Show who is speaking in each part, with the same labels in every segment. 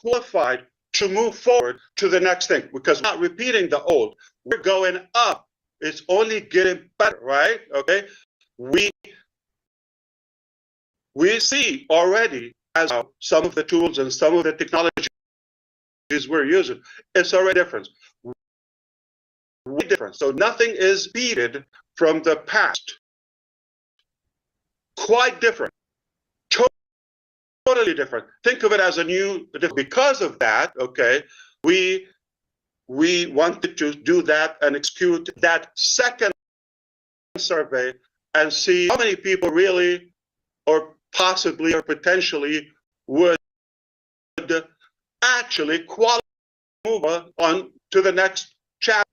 Speaker 1: qualified to move forward to the next thing, because we're not repeating the old. We're going up. It's only getting better, right? Okay. We see already as some of the tools and some of the technologies we're using, it's already different. Way different. So nothing is beaten from the past. Quite different. Totally different. Think of it as a new, because of that, okay, we wanted to do that and execute that second survey and see how many people really, or possibly, or potentially would actually qualify to move on to the next chapter,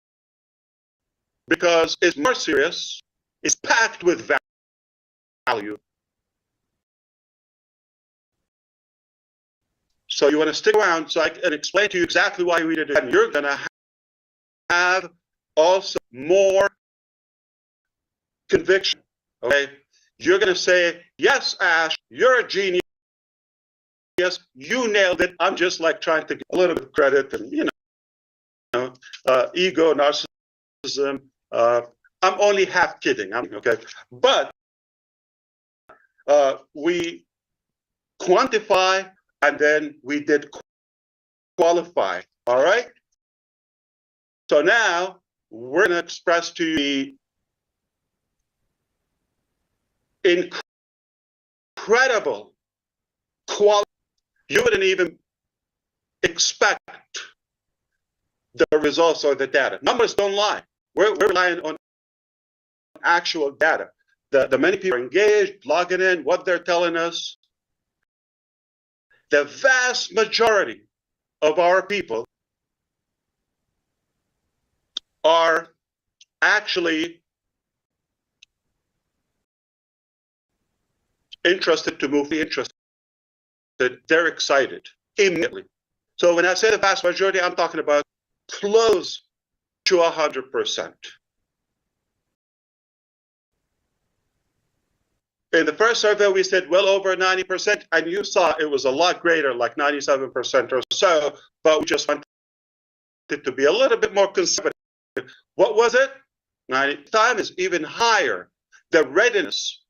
Speaker 1: because it's more serious, it's packed with value. So you want to stick around so I can explain to you exactly why we did it. And you're going to have also more conviction, okay? You're going to say, yes, Ash, you're a genius. Yes, you nailed it. I'm just like trying to get a little bit of credit and, ego, narcissism. I'm only half kidding, okay? But we quantify, and then we did qualify, all right? So now we're going to express to you the incredible quality. You wouldn't even expect the results or the data. Numbers don't lie. We're relying on actual data. The many people are engaged, logging in, what they're telling us. The vast majority of our people are actually interested to move, interested. They're excited immediately. So when I say the vast majority, I'm talking about close to 100%. In the first survey, we said well over 90%, and you saw it was a lot greater, like 97% or so, but we just wanted it to be a little bit more conservative. What was it? 90 times even higher. The readiness,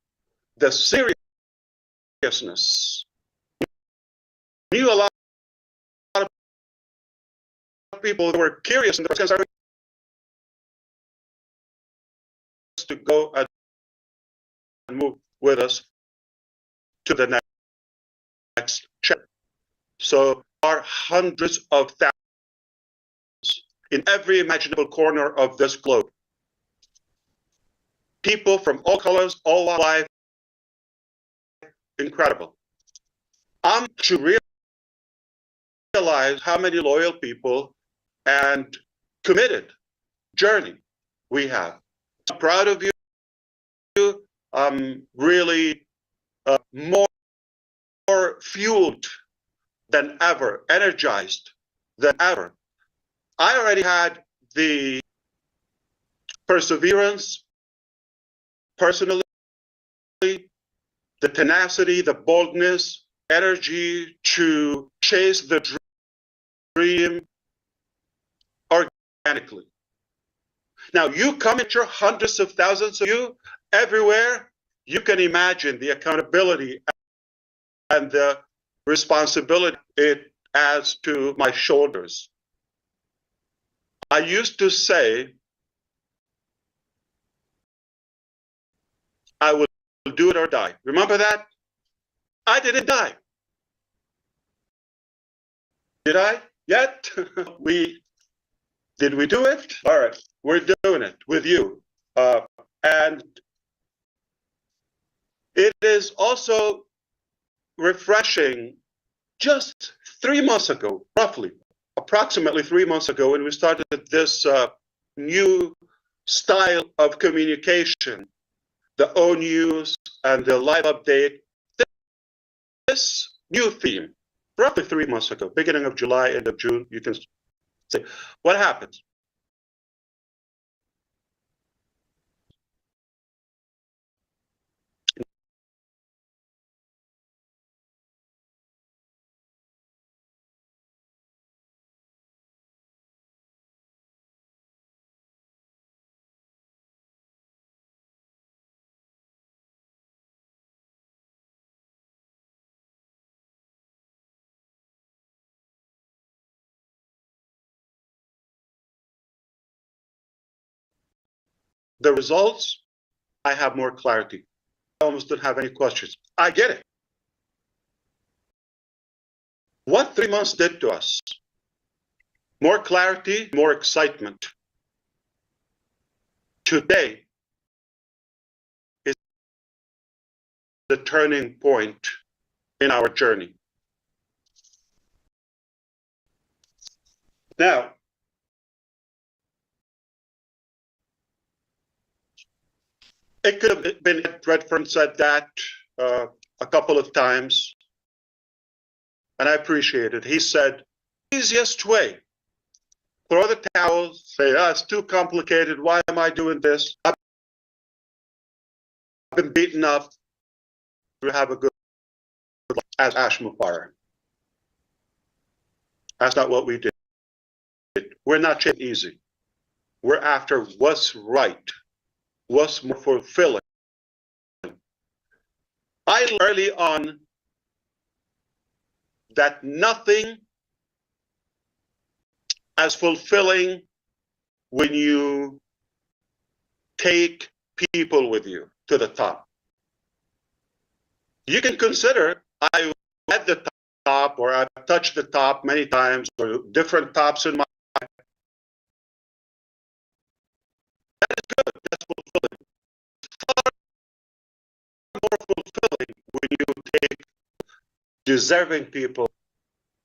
Speaker 1: the seriousness. Knew a lot of people who were curious in the first survey to go and move with us to the next chapter. So there are hundreds of thousands in every imaginable corner of this globe. People from all colors, all life. Incredible. I'm to realize how many loyal people and committed journey we have. I'm proud of you. I'm really more fueled than ever, energized than ever. I already had the perseverance personally, the tenacity, the boldness, energy to chase the dream organically. Now you come at your hundreds of thousands of you everywhere. You can imagine the accountability and the responsibility it adds to my shoulders. I used to say, I will do it or die. Remember that? I didn't die. Did I yet? Did we do it? All right, we're doing it with you. And it is also refreshing. Just 3 months ago, roughly, approximately 3 months ago, when we started this new style of communication, the O News and the live update, this new theme, roughly 3 months ago, beginning of July, end of June, you can say, what happens? the results, I have more clarity. I almost don't have any questions. I get it. What 3 months did to us? More clarity, more excitement. Today is the turning point in our journey. Now, it could have been Redfern said that a couple of times, and I appreciate it. He said, easiest way, throw the towel, say, it's too complicated. Why am I doing this? I've been beaten up. We have a good life as Ash Mufareh. That's not what we did. We're not chasing easy. We're after what's right, what's more fulfilling. I learned early on that nothing as fulfilling when you take people with you to the top. You can consider I was at the top, or I've touched the top many times, or different tops in my life. That is good. That's fulfilling. Far more fulfilling when you take deserving people,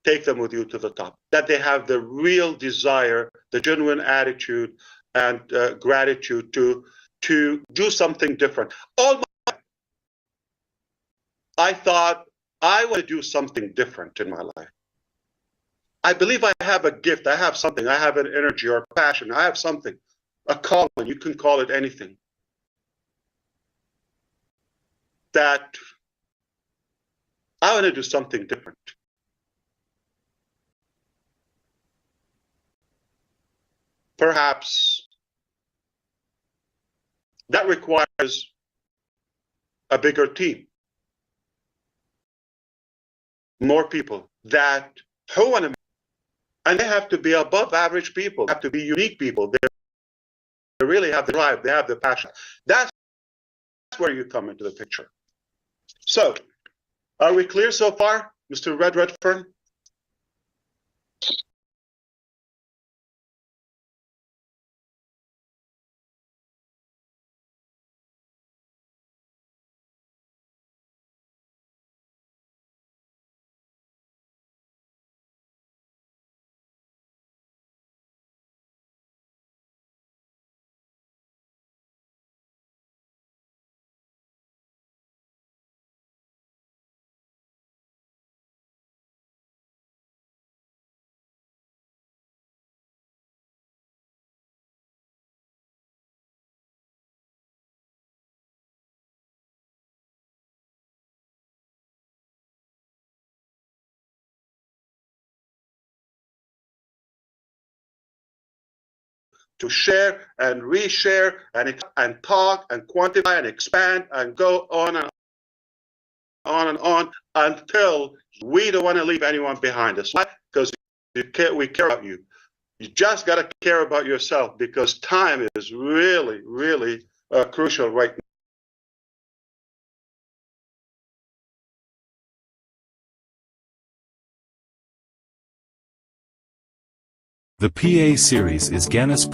Speaker 1: take them with you to the top. That they have the real desire, the genuine attitude and gratitude to do something different. All my life, I thought I want to do something different in my life. I believe I have a gift. I have something. I have an energy or passion. I have something, a calling. You can call it anything. That I want to do something different. Perhaps that requires a bigger team, more people that who want to, and they have to be above average people, they have to be unique people. They really have the drive, they have the passion. That's where you come into the picture. So, are we clear so far, Mr. Redfern? To share and reshare and talk and quantify and expand and go on and on and on until we don't want to leave anyone behind us. Why? Because we care about you. You just got to care about yourself, because time is really, really crucial right now.
Speaker 2: The PA series is Ghana's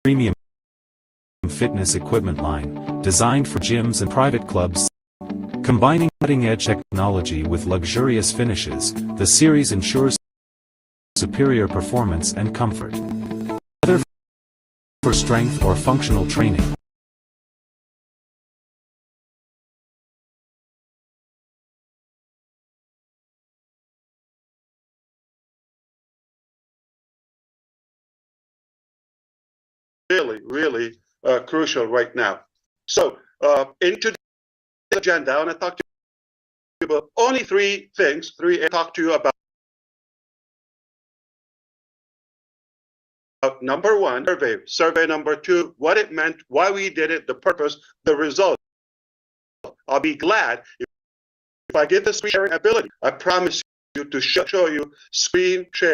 Speaker 2: premium fitness equipment line, designed for gyms and private clubs. Combining cutting-edge technology with luxurious finishes, the series ensures superior performance and comfort. Whether for strength or functional training,
Speaker 1: Really, really crucial right now. So, into the agenda, I want to talk to you about only three things. I talk to you about number one, survey number two, what it meant, why we did it, the purpose, the result. I'll be glad if I get the screen sharing ability. I promise you to show you screen share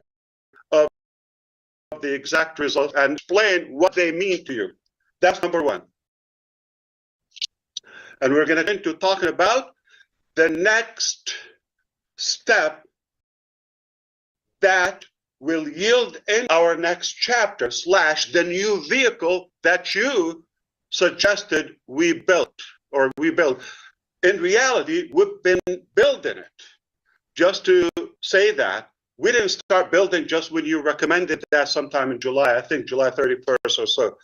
Speaker 1: of the exact results and explain what they mean to you. That's number one. And we're going to get into talking about the next step that will yield in our next chapter / the new vehicle that you suggested we built. In reality, we've been building it. Just to say that, we didn't start building just when you recommended that sometime in July, I think July 31st or so.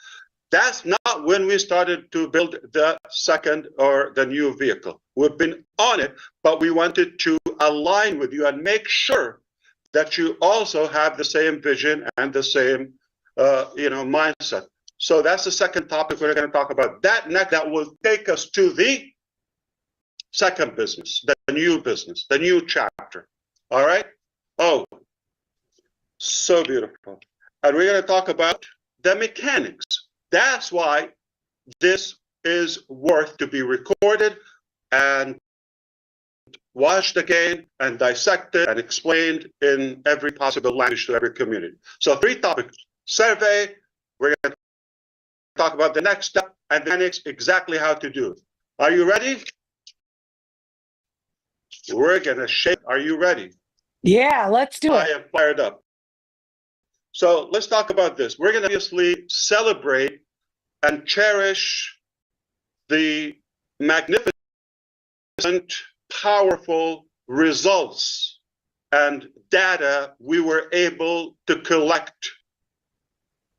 Speaker 1: That's not when we started to build the second or the new vehicle. We've been on it, but we wanted to align with you and make sure that you also have the same vision and the same mindset. So that's the second topic we're going to talk about. That will take us to the second business, the new business, the new chapter. All right? Oh, so beautiful. And we're going to talk about the mechanics. That's why this is worth to be recorded and watched again and dissected and explained in every possible language to every community. So 3 topics: survey, we're going to talk about the next step, and then exactly how to do it. Are you ready? We're going to shape. Are you ready?
Speaker 3: Yeah, let's do it.
Speaker 1: I am fired up. So let's talk about this. We're going to obviously celebrate and cherish the magnificent, powerful results and data we were able to collect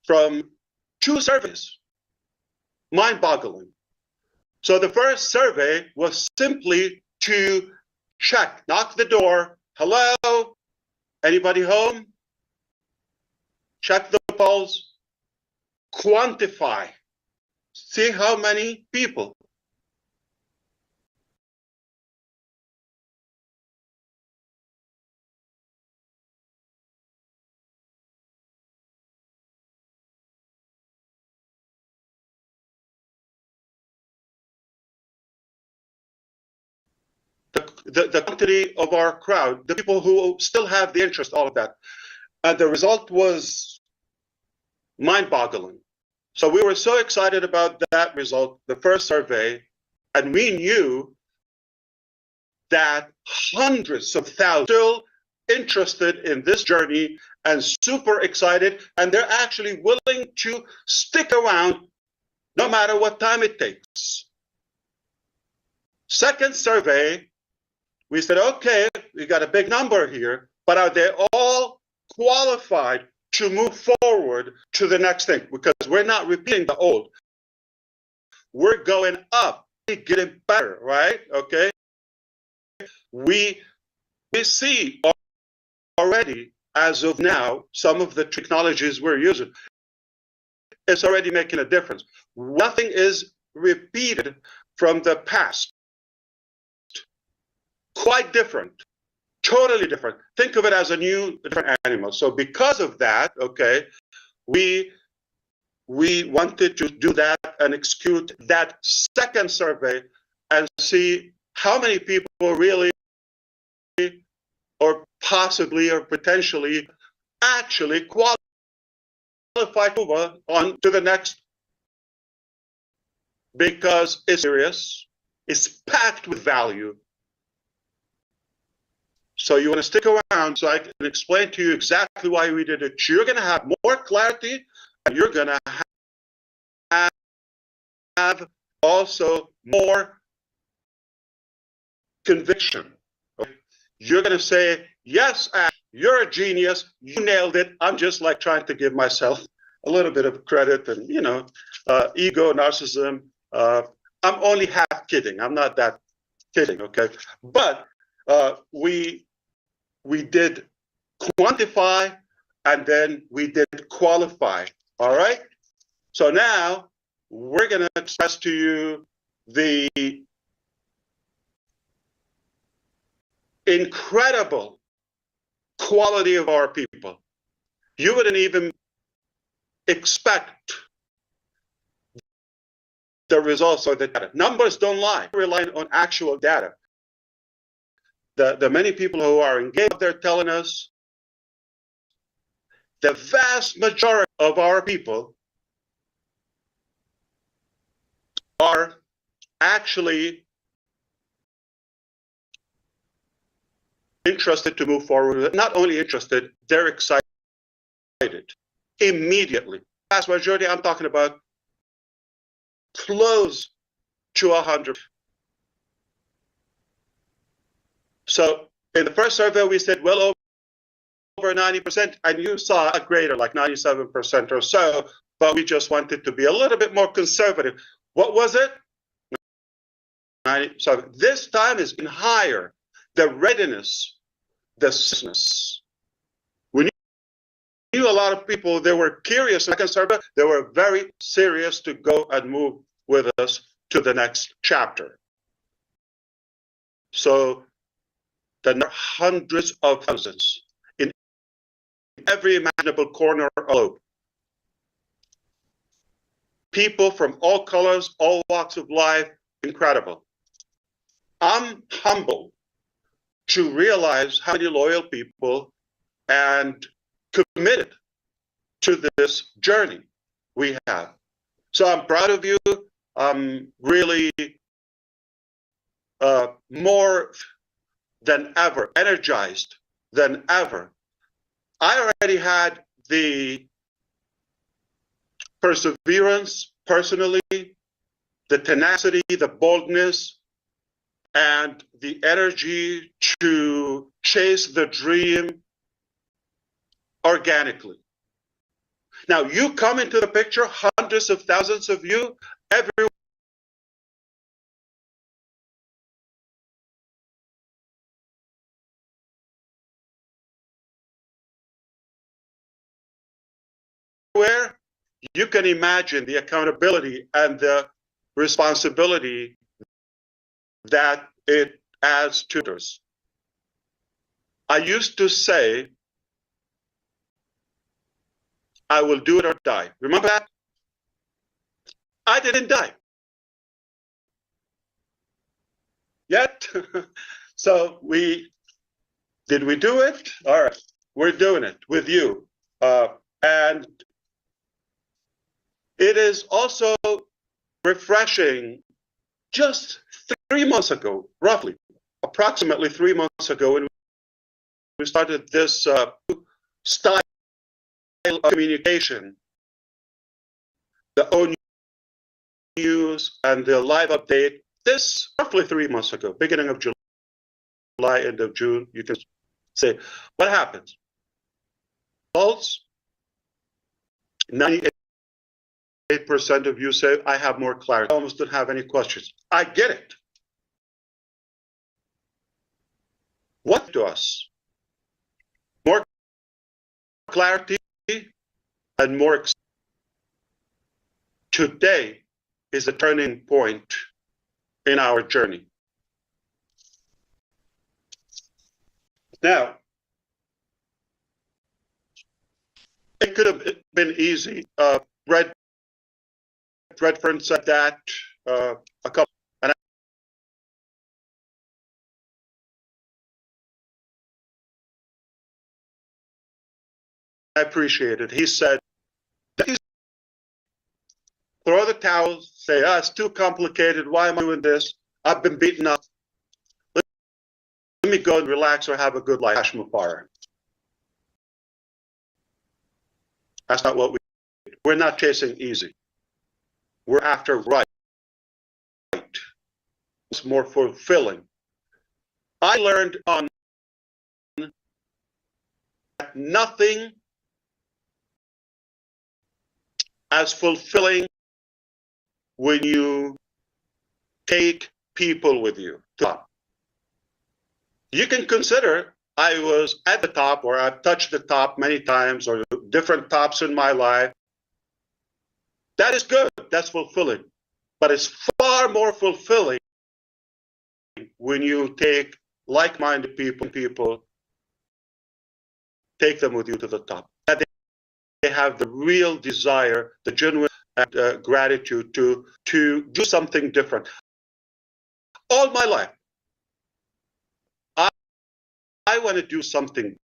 Speaker 1: from 2 surveys. Mind-boggling. So the first survey was simply to check, knock the door. Hello? Anybody home? Check the pulse. Quantify. See how many people. The quantity of our crowd, the people who still have the interest, all of that. The result was mind-boggling. So we were so excited about that result, the first survey, and we knew that hundreds of thousands still interested in this journey and super excited, and they're actually willing to stick around no matter what time it takes. Second survey, we said, okay, we got a big number here, but are they all qualified to move forward to the next thing? Because we're not repeating the old. We're going up, getting better, right? Okay. We see already, as of now, some of the technologies we're using. It's already making a difference. Nothing is repeated from the past. Quite different. Totally different. Think of it as a new, different animal. So because of that, okay, we wanted to do that and execute that second survey and see how many people really, or possibly, or potentially, actually qualify to move on to the next, because it's serious, it's packed with value. So you want to stick around so I can explain to you exactly why we did it. You're going to have more clarity, and you're going to have also more conviction. Okay? You're going to say, yes, Ash, you're a genius. You nailed it. I'm just like trying to give myself a little bit of credit and, ego, narcissism. I'm only half kidding. I'm not that kidding, okay? But we did quantify, and then we did qualify. All right. So now we're going to express to you the incredible quality of our people. You wouldn't even expect the results or the data. Numbers don't lie. We're relying on actual data. The many people who are engaged, they're telling us the vast majority of our people are actually interested to move forward. Not only interested, they're excited immediately. Vast majority, I'm talking about close to 100. So in the first survey, we said well over 90%, and you saw a greater, like 97% or so, but we just wanted to be a little bit more conservative. What was it? 97. This time has been higher. The readiness, the seriousness. We knew a lot of people, they were curious and conservative. They were very serious to go and move with us to the next chapter. So there are hundreds of thousands in every imaginable corner of the globe. People from all colors, all walks of life, incredible. I'm humbled to realize how many loyal people and committed to this journey we have. So I'm proud of you. I'm really more than ever, energized than ever. I already had the perseverance personally, the tenacity, the boldness, and the energy to chase the dream organically. Now you come into the picture, hundreds of thousands of you, everywhere. Where you can imagine the accountability and the responsibility that it adds to others. I used to say, I will do it or die. Remember that? I didn't die yet. So did we do it? All right, we're doing it with you. And it is also refreshing. Just 3 months ago, roughly, approximately 3 months ago, when we started this style of communication, the ON news and the live update, this roughly 3 months ago, beginning of July, end of June, you can say, what happens? Results, 98% of you say, I have more clarity. I almost don't have any questions. I get it. What to us? More clarity and more. Today is a turning point in our journey. Now, it could have been easy. Redfern said that a couple, and I appreciate it. He said, throw the towel, say, it's too complicated. Why am I doing this? I've been beaten up. Let me go and relax or have a good life. Mufareh. That's not what we're not chasing easy. We're after right. It's more fulfilling. I learned on nothing as fulfilling when you take people with you to the top. You can consider I was at the top, or I've touched the top many times, or different tops in my life. That is good, that's fulfilling. But it's far more fulfilling when you take like-minded people, take them with you to the top. That they have the real desire, the genuine gratitude to do something different. All my life, I want to do something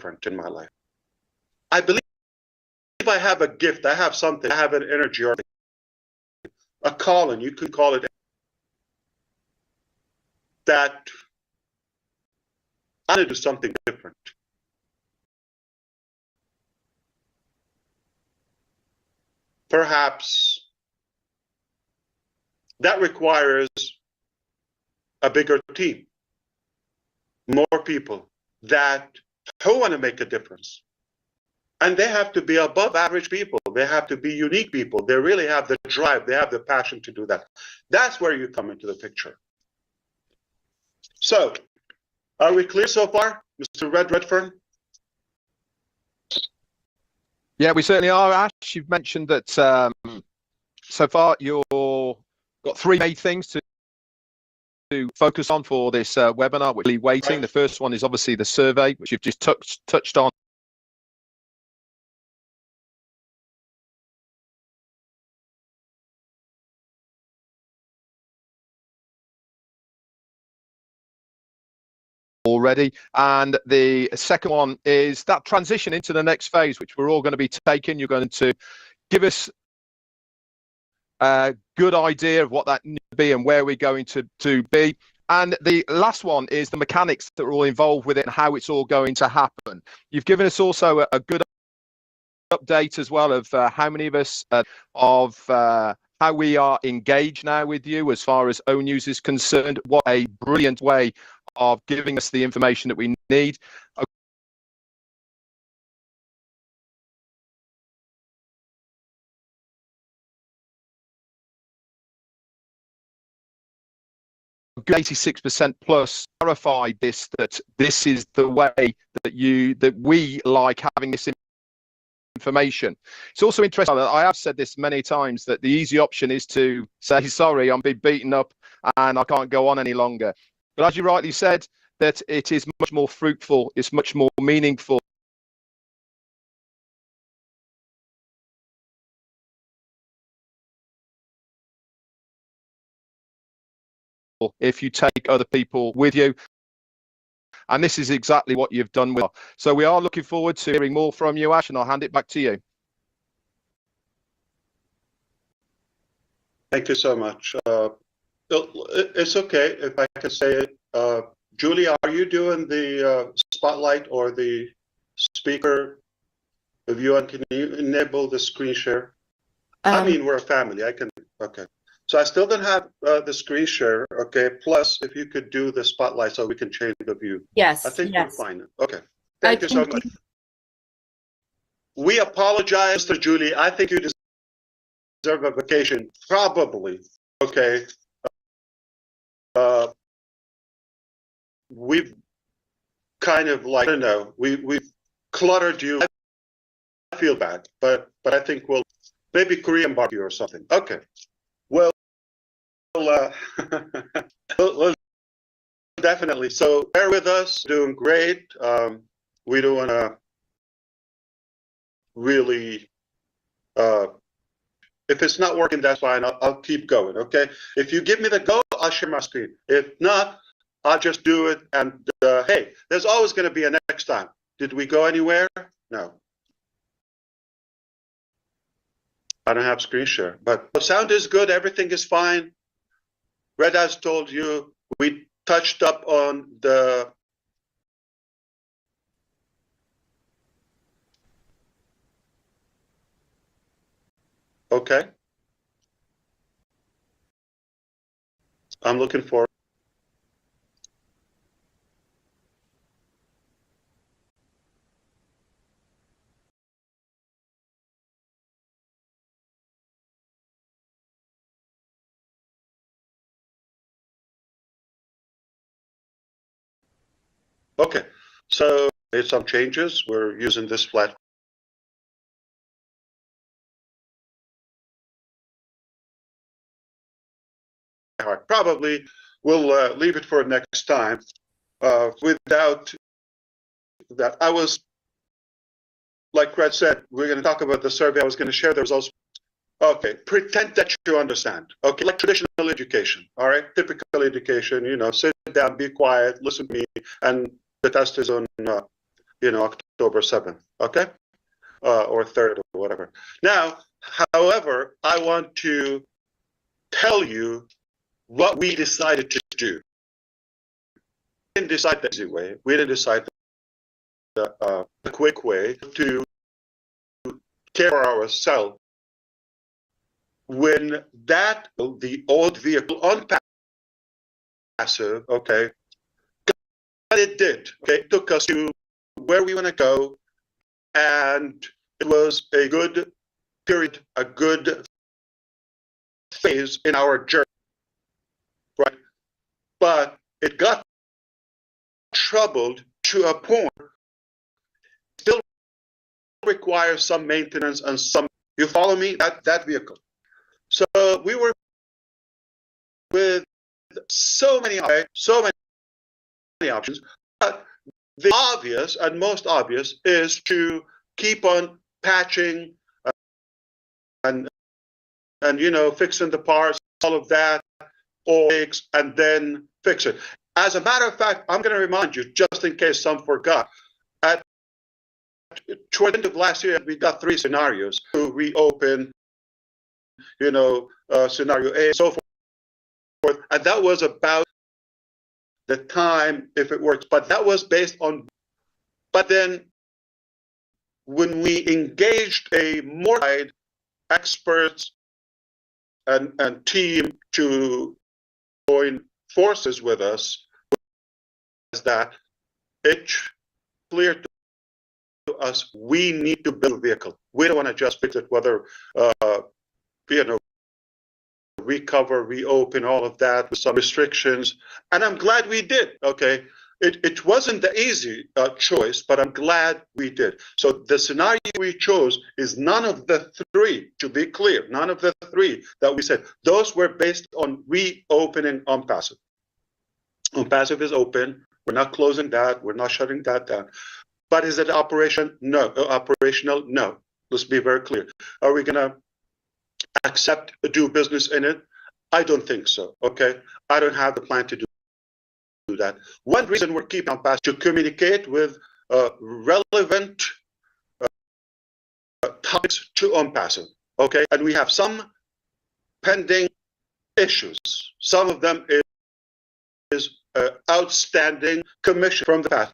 Speaker 1: different in my life. I believe I have a gift, I have something, I have an energy or a calling, you could call it, that I want to do something different. Perhaps that requires a bigger team, more people that who want to make a difference. And they have to be above average people. They have to be unique people. They really have the drive. They have the passion to do that. That's where you come into the picture. So, are we clear so far, Mr. Redfern?
Speaker 4: Yeah, we certainly are, Ash. You've mentioned that so far you've got three main things to focus on for this webinar, which we're waiting. Right. The first one is obviously the survey, which you've just touched on. Already, and the second one is that transition into the next phase, which we're all going to be taking. You're going to give us a good idea of what that needs to be and where we're going to be. And the last one is the mechanics that are all involved with it and how it's all going to happen. You've given us also a good update as well of how many of us how we are engaged now with you as far as ONews is concerned. What a brilliant way of giving us the information that we need. Good 86% plus clarified that this is the way that we like having this information. It's also interesting that I have said this many times, that the easy option is to say, sorry, I'm being beaten up and I can't go on any longer. But as you rightly said, that it is much more fruitful, it's much more meaningful. If you take other people with you. And this is exactly what you've done with us. So we are looking forward to hearing more from you, Ash, and I'll hand it back to you.
Speaker 1: Thank you so much. It's okay if I can say it. Julie, are you doing the spotlight or the speaker view, and can you enable the screen share? I mean, we're a family. I can. Okay. So I still don't have the screen share. Okay. Plus, if you could do the spotlight so we can change the view.
Speaker 5: Yes.
Speaker 1: I think
Speaker 5: yes.
Speaker 1: we're fine. Okay. Thank you so much. We apologize to Julie. I think you deserve a vacation. Probably. Okay. We've kind of like, I don't know, we've cluttered you. I feel bad, but I think we'll maybe Korean barbecue or something. Okay. Well, well, definitely. So bear with us. Doing great. We don't want to really. If it's not working, that's fine. I'll keep going. Okay. If you give me the go, I'll share my screen. If not, I'll just do it. And hey, there's always going to be a next time. Did we go anywhere? No. I don't have screen share, but the sound is good. Everything is fine. Red has told you we touched up on the okay. I'm looking for okay. So made some changes. We're using this platform. Probably we'll leave it for next time. Without that, I was, like Red said, we're going to talk about the survey. I was going to share the results. Okay, pretend that you understand. Okay, like traditional education. All right, typical education. You know, sit down, be quiet, listen to me, and the test is on October 7th, okay? Or 3rd or whatever. Now, however, I want to tell you what we decided to do. We didn't decide the easy way. We didn't decide the quick way to care for ourselves when the old vehicle ONPASSIVE, okay, but it did, okay, it took us to where we want to go, and it was a good period, a good phase in our journey, right? But it got troubled to a point, still requires some maintenance and some, you follow me, that vehicle. So we were with so many options, but the obvious and most obvious is to keep on patching and fixing the parts, all of that, and then fix it. As a matter of fact, I'm going to remind you, just in case some forgot, toward the end of last year, we got 3 scenarios to reopen, scenario A, and so forth, and that was about the time if it works, but that was based on, but then when we engaged a more experts and team to join forces with us, is that it's clear to us we need to build a vehicle. We don't want to just fix it, whether recover, reopen, all of that with some restrictions. And I'm glad we did, okay? It wasn't the easy choice, but I'm glad we did. So the scenario we chose is none of the 3, to be clear, none of the 3 that we said. Those were based on reopening ONPASSIVE. ONPASSIVE is open. We're not closing that. We're not shutting that down. But is it operational? No. Let's be very clear. Are we going to do business in it? I don't think so, okay? I don't have the plan to do that. One reason we're keeping ONPASSIVE to communicate with relevant topics to ONPASSIVE, okay? And we have some pending issues. Some of them is outstanding commission from the past.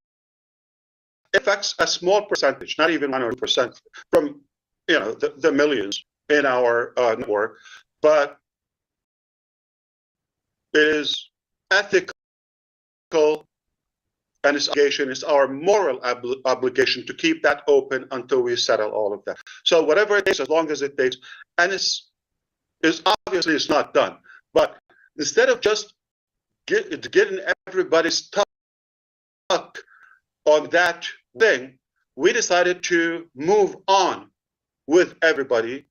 Speaker 1: It affects a small percentage, not even 1 or 2% from the millions in our network, but it is ethical and its obligation, is our moral obligation to keep that open until we settle all of that. So whatever it takes, as long as it takes, and it's obviously it's not done. But instead of just getting everybody stuck on that thing, we decided to move on with everybody.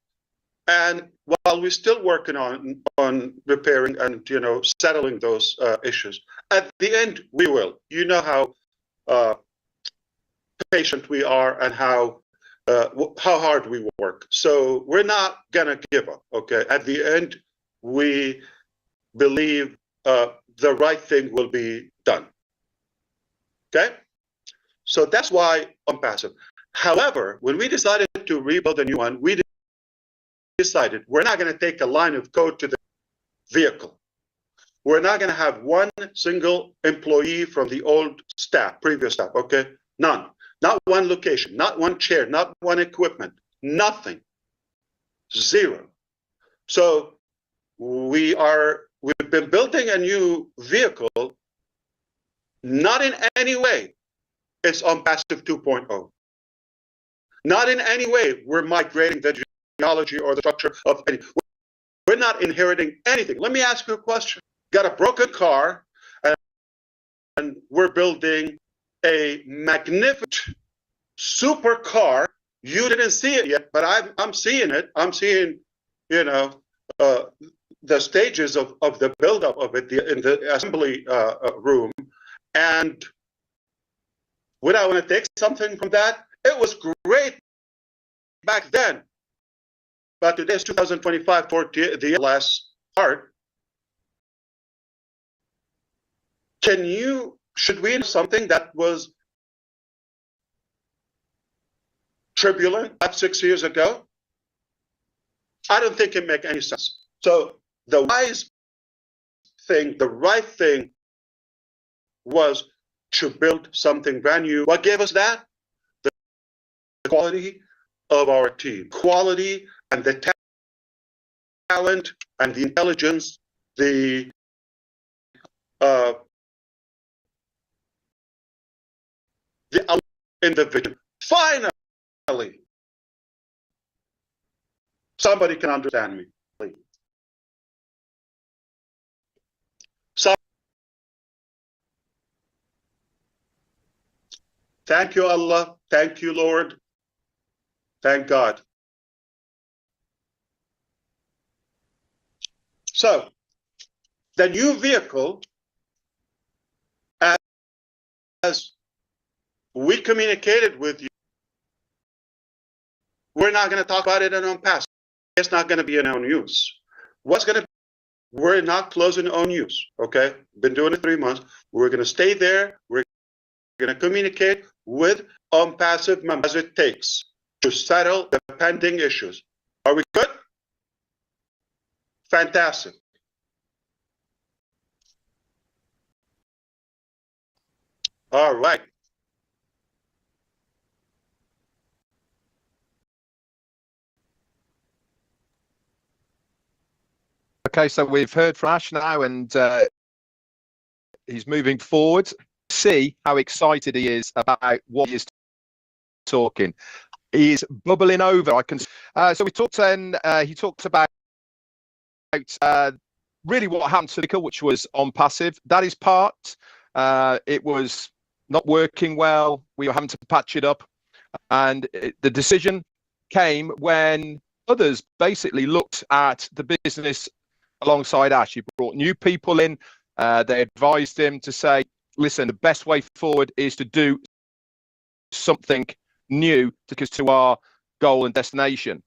Speaker 1: And while we're still working on repairing and settling those issues, at the end we will. You know how patient we are and how hard we work. So we're not gonna give up. Okay. At the end, we believe the right thing will be done. Okay. So that's why ONPASSIVE. However, when we decided to rebuild a new one, we decided we're not going to take a line of code to the vehicle. We're not going to have one single employee from the old staff, previous staff, okay? None. Not one location, not one chair, not one equipment, nothing. 0. So we've been building a new vehicle, not in any way it's ONPASSIVE 2.0. Not in any way we're migrating the geology or the structure of any. We're not inheriting anything. Let me ask you a question. Got a broken car, and we're building a magnificent super car. You didn't see it yet, but I'm seeing it. I'm seeing, the stages of the buildup of it in the assembly room. And would I want to take something from that? It was great back then, but today's 2025 for the last part. Should we do something that was turbulent 5-6 years ago? I don't think it makes any sense. So the wise thing, the right thing was to build something brand new. What gave us that? The quality of our team, quality and the talent and the intelligence, the individual. Finally, somebody can understand me. Thank you, Allah. Thank you, Lord. Thank God. So, the new vehicle, as we communicated with you, we're not going to talk about it in ONPASSIVE. It's not going to be in our news. What's going to be? We're not closing on news, okay? Been doing it 3 months. We're going to stay there. We're going to communicate with ONPASSIVE members as it takes to settle the pending issues. Are we good? Fantastic. All right.
Speaker 4: Okay, so we've heard from Ash now, and he's moving forward. See how excited he is about what he is talking. He's bubbling over. I can. So we talked, and he talked about really what happened to the which was ONPASSIVE. That is part. It was not working well. We were having to patch it up, and the decision came when others basically looked at the business alongside Ash. He brought new people in. They advised him to say, listen, the best way forward is to do something new to take us to our goal and destination.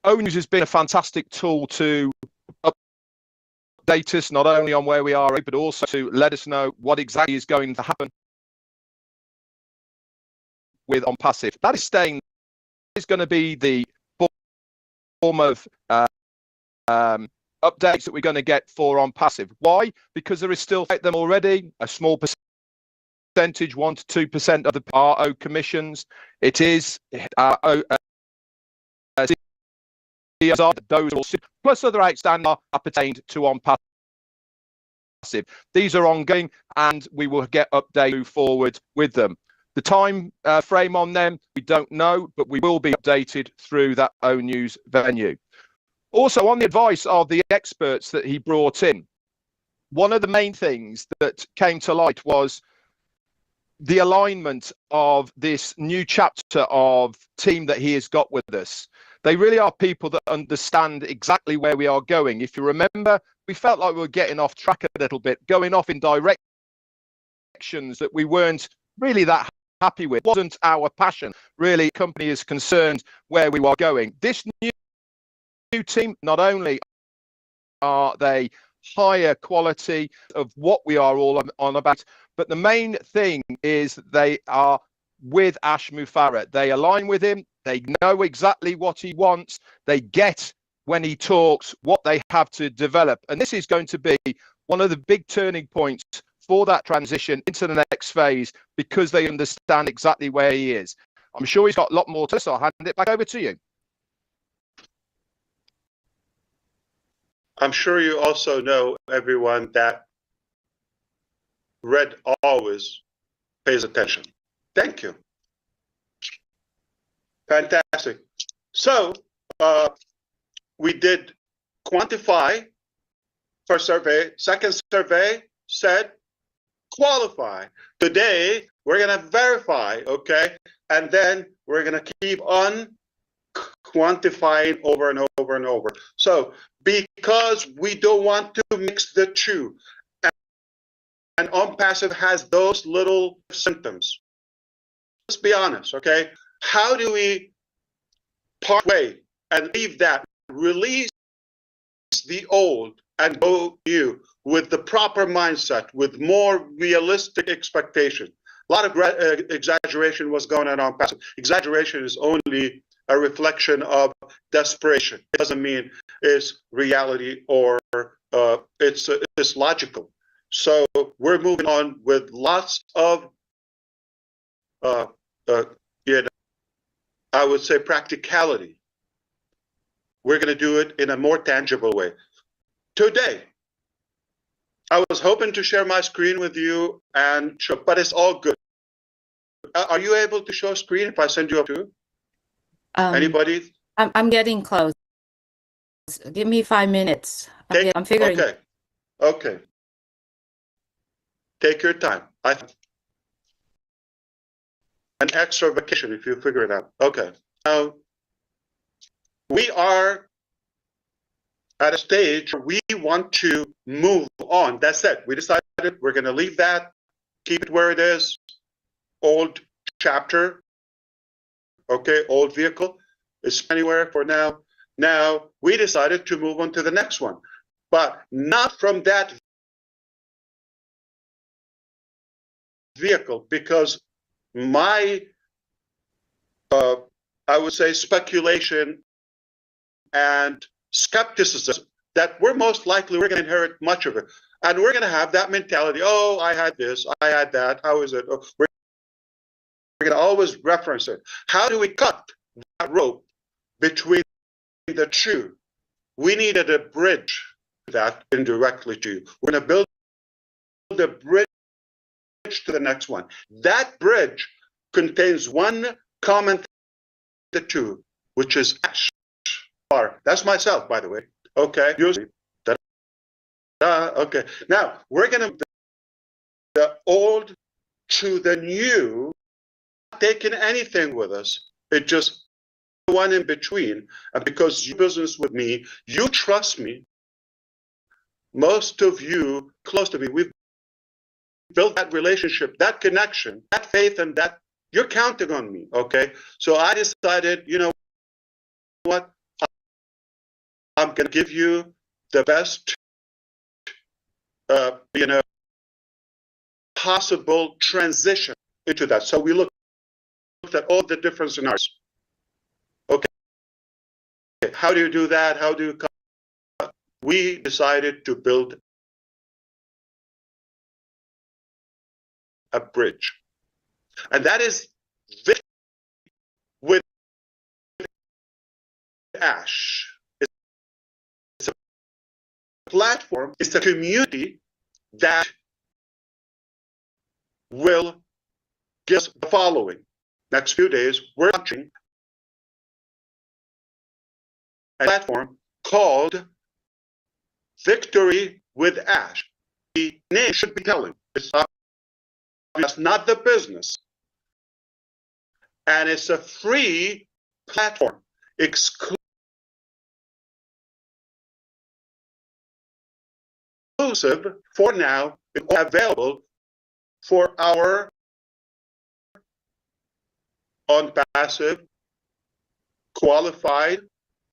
Speaker 4: ONews has been a fantastic tool to update us, not only on where we are, but also to let us know what exactly is going to happen with ONPASSIVE. That is staying. Is going to be the form of updates that we're going to get for ONPASSIVE. Why? Because there is still them already a small percentage, 1 to 2% of the RO commissions. It is those are plus other outstanding are pertained to ONPASSIVE. These are ongoing, and we will get updated forward with them. The time frame on them, we don't know, but we will be updated through that ONews venue. Also, on the advice of the experts that he brought in, one of the main things that came to light was the alignment of this new chapter of team that he has got with us. They really are people that understand exactly where we are going. If you remember, we felt like we were getting off track a little bit, going off in directions that we weren't really that happy with. It wasn't our passion. Really, the company is concerned where we are going. This new team, not only are they higher quality of what we are all on about, but the main thing is they are with Ash Mufareh. They align with him. They know exactly what he wants. They get when he talks what they have to develop. And this is going to be one of the big turning points for that transition into the next phase, because they understand exactly where he is. I'm sure he's got a lot more to say, so I'll hand it back over to you.
Speaker 1: I'm sure you also know, everyone, that Red always pays attention. Thank you. Fantastic. So we did quantify first survey. Second survey said qualify. Today, we're going to verify, okay? And then we're going to keep on quantifying over and over and over. So because we don't want to mix the two, and ONPASSIVE has those little symptoms. Let's be honest, okay? How do we part way and leave that, release the old and go new with the proper mindset, with more realistic expectation? A lot of exaggeration was going on passive. Exaggeration is only a reflection of desperation. It doesn't mean it's reality or it's logical. So we're moving on with lots of, I would say practicality. We're going to do it in a more tangible way. Today, I was hoping to share my screen with you and show, but it's all good. Are you able to show screen if I send you up to? Anybody?
Speaker 5: I'm getting close. Give me 5 minutes. I'm figuring.
Speaker 1: Okay. Okay. Take your time. I have an extra vacation if you figure it out. Okay. Now, we are at a stage where we want to move on. That's it. We decided we're going to leave that, keep it where it is. Old chapter. Okay, old vehicle is anywhere for now. Now, we decided to move on to the next one, but not from that vehicle, because my, I would say, speculation and skepticism that we're most likely we're going to inherit much of it. And we're going to have that mentality, oh, I had this, I had that, how is it? Oh, we're going to always reference it. How do we cut that rope between the two? We needed a bridge that indirectly to you. We're going to build the bridge to the next one. That bridge contains one common the two, which is ash. That's myself, by the way. Okay. Okay. Now we're going to the old to the new, not taking anything with us. It just one in between. And because you business with me, you trust me. Most of you close to me, we've built that relationship, that connection, that faith, and that you're counting on me. Okay. So I decided, you know what? I'm going to give you the best, possible transition into that. So we looked at all the different scenarios. Okay. How do you do that? How do you come? We decided to build a bridge. And that is with Ash. It's a platform, it's a community that will give us the following. Next few days, we're launching a platform called Victory with Ash. The name should be telling. It's not the business. And it's a free platform, exclusive for now, available for our ONPASSIVE qualified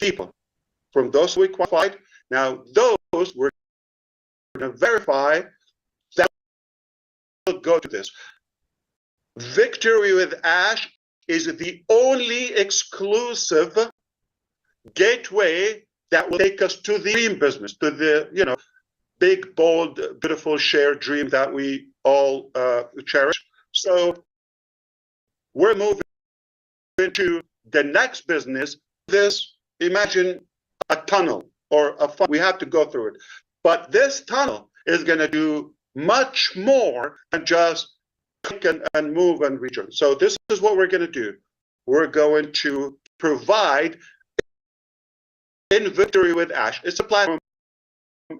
Speaker 1: people. From those we qualified, now those we're going to verify that will go to this. Victory with Ash is the only exclusive gateway that will take us to the dream business, to the big, bold, beautiful shared dream that we all cherish. So we're moving into the next business. Imagine a tunnel or a funnel. We have to go through it. But this tunnel is going to do much more than just click and move and return. So this is what we're going to do. We're going to provide in Victory with Ash. It's a platform,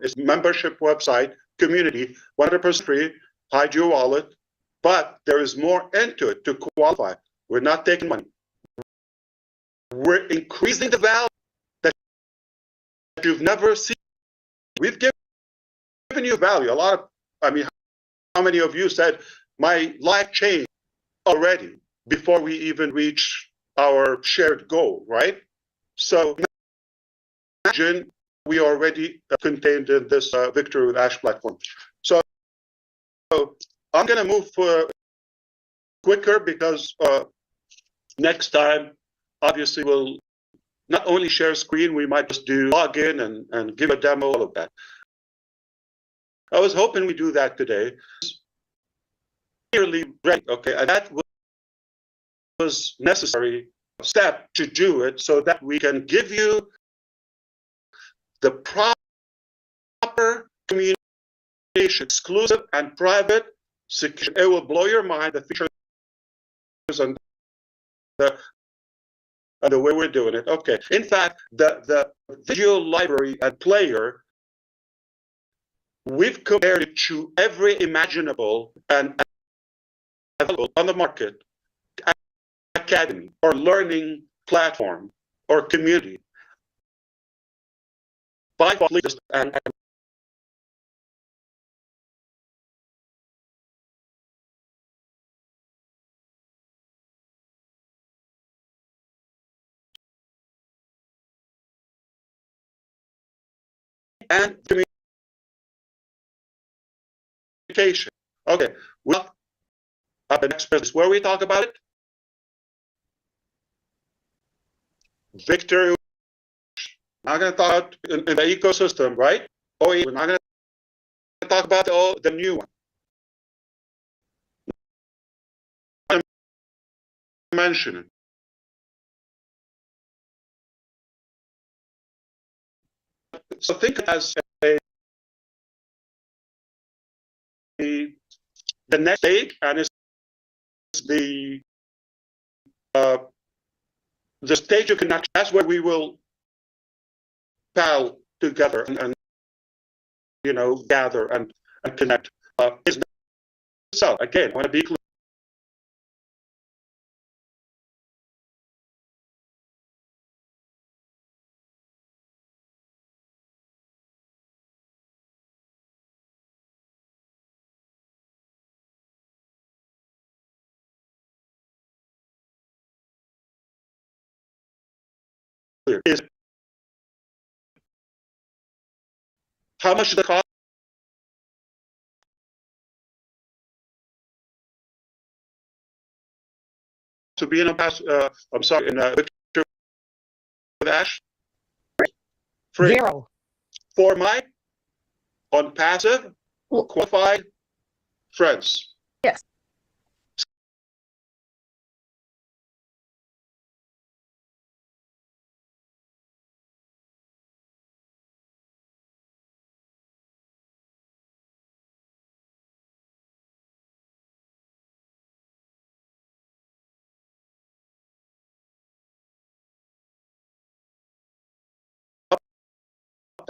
Speaker 1: it's a membership website, community, 100% free, hide your wallet, but there is more into it to qualify. We're not taking money. We're increasing the value that you've never seen. We've given you value. How many of you said, my life changed already before we even reach our shared goal, right? So imagine we already contained in this Victory with Ash platform. So I'm going to move quicker because next time, obviously, we'll not only share screen, we might just do login and give a demo, all of that. I was hoping we do that today. Clearly ready, okay, and that was necessary step to do it so that we can give you the proper communication, exclusive and private security. It will blow your mind, the features and the way we're doing it. Okay. In fact, the video library and player, we've compared it to every imaginable and available on the market academy or learning platform or community. By far, and communication. Okay, well, the next business where we talk about it. Victory. Not going to talk in the ecosystem, right? Oh, we're not going to talk about the new one. I'm mentioning. So think of it as the next stage, and it's the stage of connection. That's where we will pal together and gather and connect. So again, I want to be clear. Is how much the cost to be in a pass? I'm sorry, in a dash. Free.
Speaker 3: 0.
Speaker 1: For my ONPASSIVE qualified friends.
Speaker 3: Yes.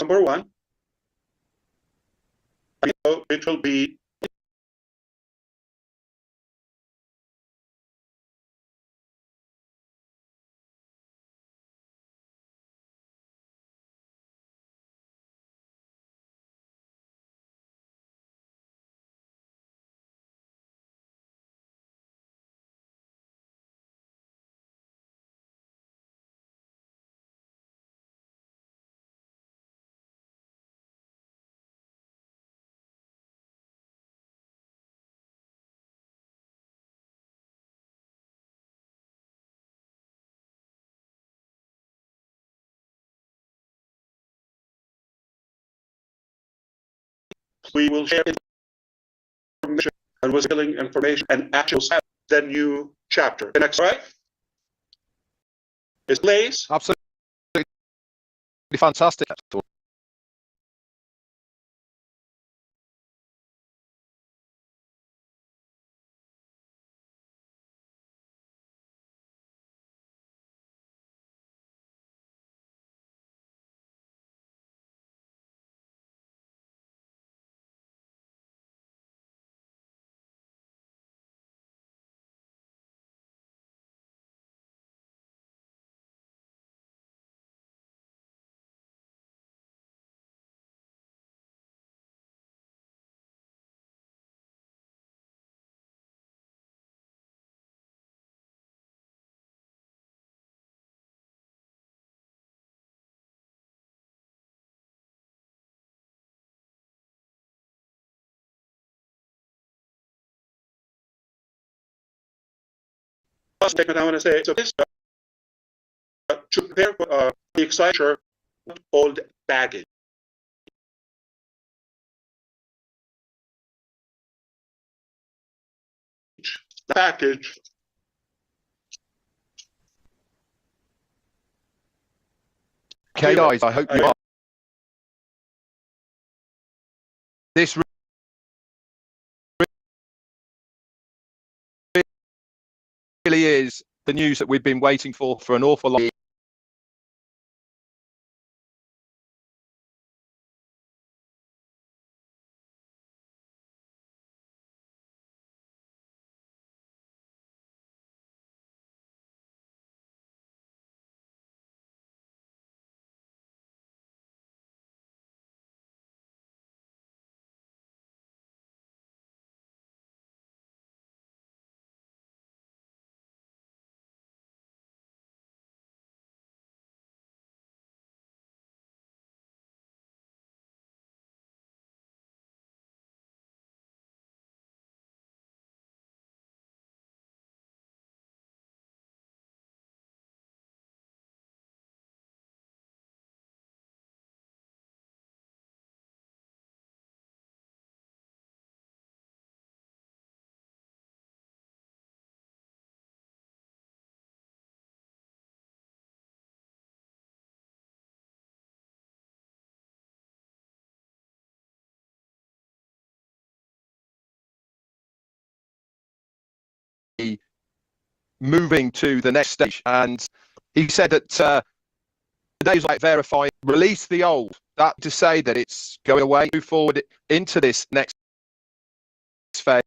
Speaker 1: Number one, it will be we will share information and was filling information and actual the new chapter. The next, right? Is place.
Speaker 4: Absolutely fantastic.
Speaker 1: statement I want to say. So this to prepare for the exciting old baggage. The package.
Speaker 4: Okay, guys, I hope you are. This really is the news that we've been waiting for an awful long time. Moving to the next stage, and he said that today's like verify, release the old. That to say that it's going away, move forward into this next phase.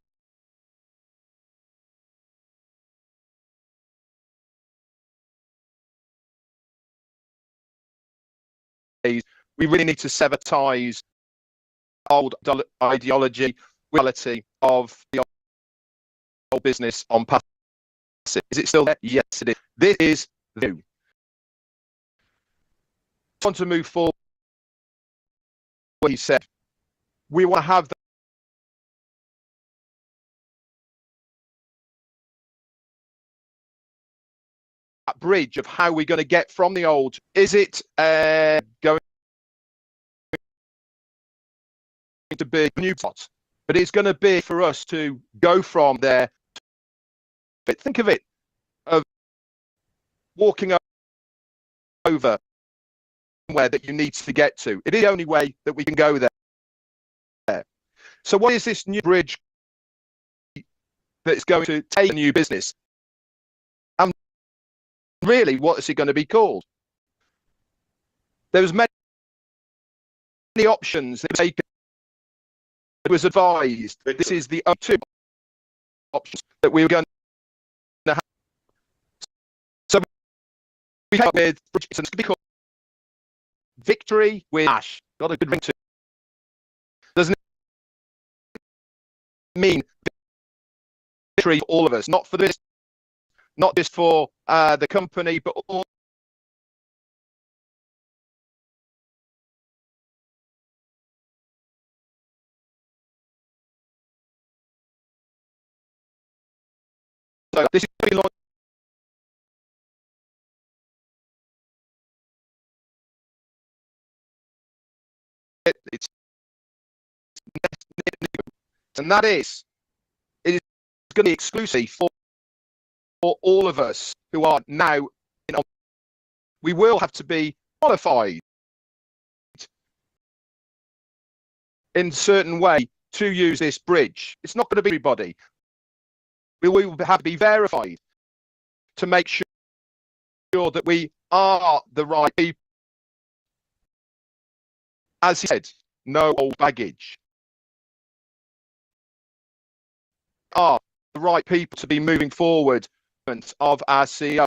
Speaker 4: We really need to sever ties, old ideology, reality of the old business on passive. Is it still there? Yes, it is. This is the view. Want to move forward. What he said, we want to have that bridge of how we're going to get from the old. Is it going to be a new pot? But it's going to be for us to go from there. But think of it, of walking over somewhere that you need to get to. It is the only way that we can go there. So what is this new bridge that's going to take a new business? And really, what is it going to be called? There was many options that were taken. It was advised this is the two options that we were going to have. So we came up with it's going to be called Victory with Ash. Got a good ring to it. Doesn't it mean victory for all of us, not for this, not just for the company, but all. So this is going to be launched. It's and that is, it is going to be exclusive for all of us who are now in. We will have to be qualified in a certain way to use this bridge. It's not going to be everybody. We will have to be verified to make sure that we are the right people. As he said, no old baggage. Are the right people to be moving forward of our CEO.